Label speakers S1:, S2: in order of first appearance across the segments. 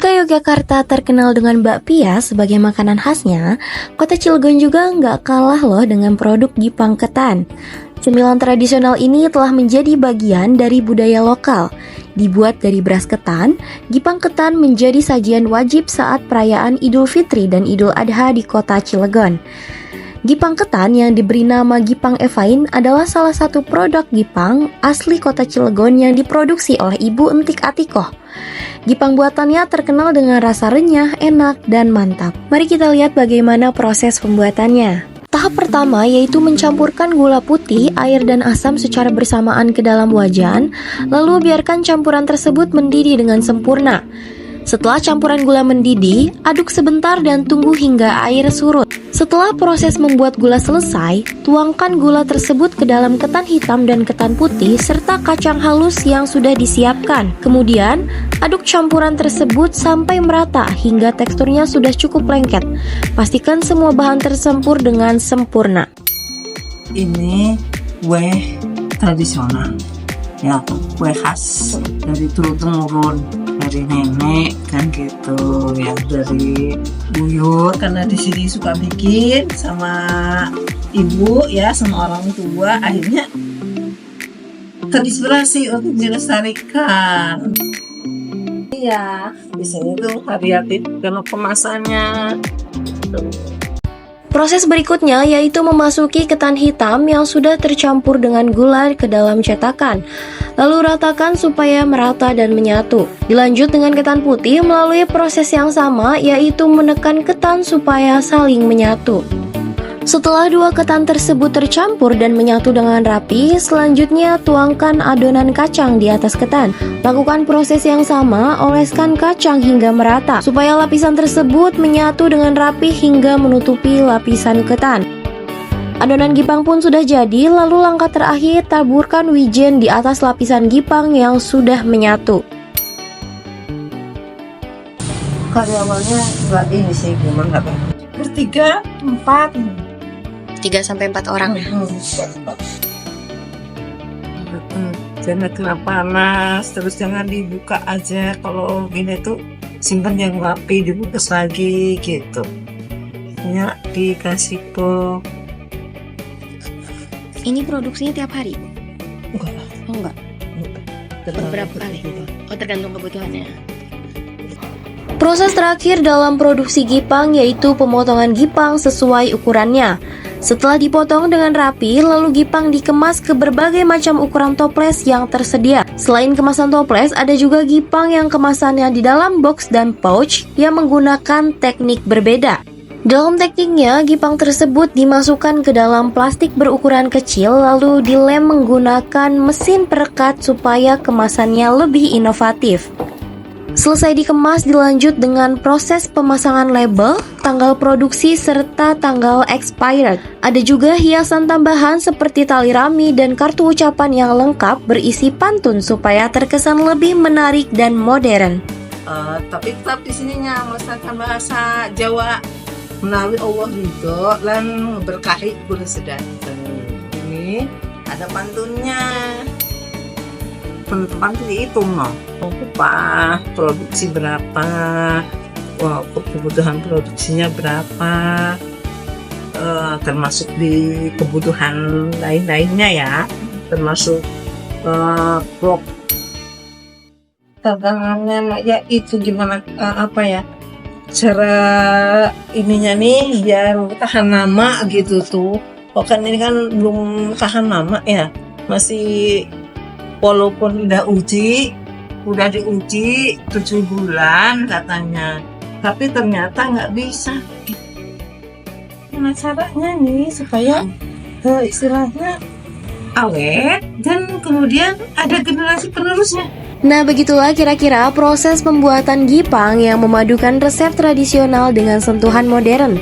S1: Jika Yogyakarta terkenal dengan bakpia sebagai makanan khasnya, kota Cilegon juga nggak kalah loh dengan produk Gipang Ketan. Cemilan tradisional ini telah menjadi bagian dari budaya lokal. Dibuat dari beras ketan, Gipang Ketan menjadi sajian wajib saat perayaan Idul Fitri dan Idul Adha di kota Cilegon. Gipang Ketan yang diberi nama Gipang Evain adalah salah satu produk Gipang asli kota Cilegon yang diproduksi oleh Ibu Entik Atikoh. Gipang buatannya terkenal dengan rasa renyah, enak, dan mantap. Mari kita lihat bagaimana proses pembuatannya. Tahap pertama yaitu mencampurkan gula putih, air, dan asam secara bersamaan ke dalam wajan, lalu biarkan campuran tersebut mendidih dengan sempurna. Setelah campuran gula mendidih, aduk sebentar dan tunggu hingga air surut. Setelah proses membuat gula selesai, tuangkan gula tersebut ke dalam ketan hitam dan ketan putih serta kacang halus yang sudah disiapkan. Kemudian, aduk campuran tersebut sampai merata hingga teksturnya sudah cukup lengket. Pastikan semua bahan tersempur dengan sempurna.
S2: Ini kue tradisional, ya, kue khas dari turun-temurun. Dari nenek kan gitu, yang dari buyut karena di sini suka bikin sama ibu ya, sama orang tua, akhirnya terinspirasi untuk dilestarikan. Iya, di sini tuh variatif karena kemasannya.
S1: Proses berikutnya yaitu memasuki ketan hitam yang sudah tercampur dengan gula ke dalam cetakan. Lalu ratakan supaya merata dan menyatu. Dilanjut dengan ketan putih melalui proses yang sama yaitu menekan ketan supaya saling menyatu. Setelah dua ketan tersebut tercampur dan menyatu dengan rapi, selanjutnya tuangkan adonan kacang di atas ketan. Lakukan proses yang sama, oleskan kacang hingga merata, supaya lapisan tersebut menyatu dengan rapi hingga menutupi lapisan ketan. Adonan Gipang pun sudah jadi, lalu langkah terakhir taburkan wijen di atas lapisan Gipang yang sudah menyatu.
S2: Karyawannya nggak ini sih, gimana nggak? Bertiga, 4.
S1: 3-4 orang ya.
S2: Jangan kena panas, terus jangan dibuka aja. Kalau gini tuh simpan yang rapi, dibungkus lagi gitu. Ya, dikasih box.
S1: Ini produksinya tiap hari, Bu?
S2: Enggak.
S1: Oh enggak. Berapa kali? Oh, tergantung kebutuhannya. Proses terakhir dalam produksi Gipang yaitu pemotongan Gipang sesuai ukurannya. Setelah dipotong dengan rapi, lalu Gipang dikemas ke berbagai macam ukuran toples yang tersedia. Selain kemasan toples, ada juga Gipang yang kemasannya di dalam box dan pouch yang menggunakan teknik berbeda. Dalam tekniknya, Gipang tersebut dimasukkan ke dalam plastik berukuran kecil lalu dilem menggunakan mesin perekat supaya kemasannya lebih inovatif. Selesai dikemas, dilanjut dengan proses pemasangan label, tanggal produksi, serta tanggal expired. Ada juga hiasan tambahan seperti tali rami dan kartu ucapan yang lengkap berisi pantun supaya terkesan lebih menarik dan modern.
S2: Tapi tetap di sininya melestarikan bahasa Jawa melalui Allah ridho dan berkahi gula sedanten. Ini ada pantunnya. Teman-teman tuh dihitung loh, upah produksi berapa, kebutuhan produksinya berapa, termasuk di kebutuhan lain-lainnya ya, termasuk blok dagangannya ya, itu gimana cara ininya nih biar tahan lama gitu tuh. Kan ini kan belum tahan lama ya, masih walaupun udah diuji 7 bulan katanya, tapi ternyata nggak bisa. Gimana caranya nih supaya istilahnya awet dan kemudian ada generasi penerusnya?
S1: Nah, begitulah kira-kira proses pembuatan Gipang yang memadukan resep tradisional dengan sentuhan modern.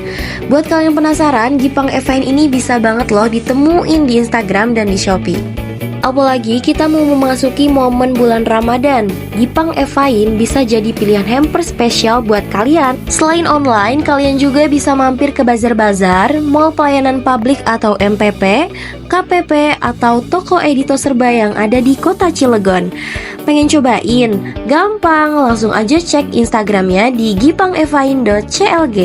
S1: Buat kalian penasaran, Gipang Evain ini bisa banget loh ditemuin di Instagram dan di Shopee. Apalagi kita mau memasuki momen bulan Ramadan, Gipang Evain bisa jadi pilihan hamper spesial buat kalian. Selain online, kalian juga bisa mampir ke bazar-bazar, mall pelayanan publik atau MPP, KPP, atau toko editor serba yang ada di kota Cilegon. Pengen cobain? Gampang, langsung aja cek Instagramnya di gipangevain.clg.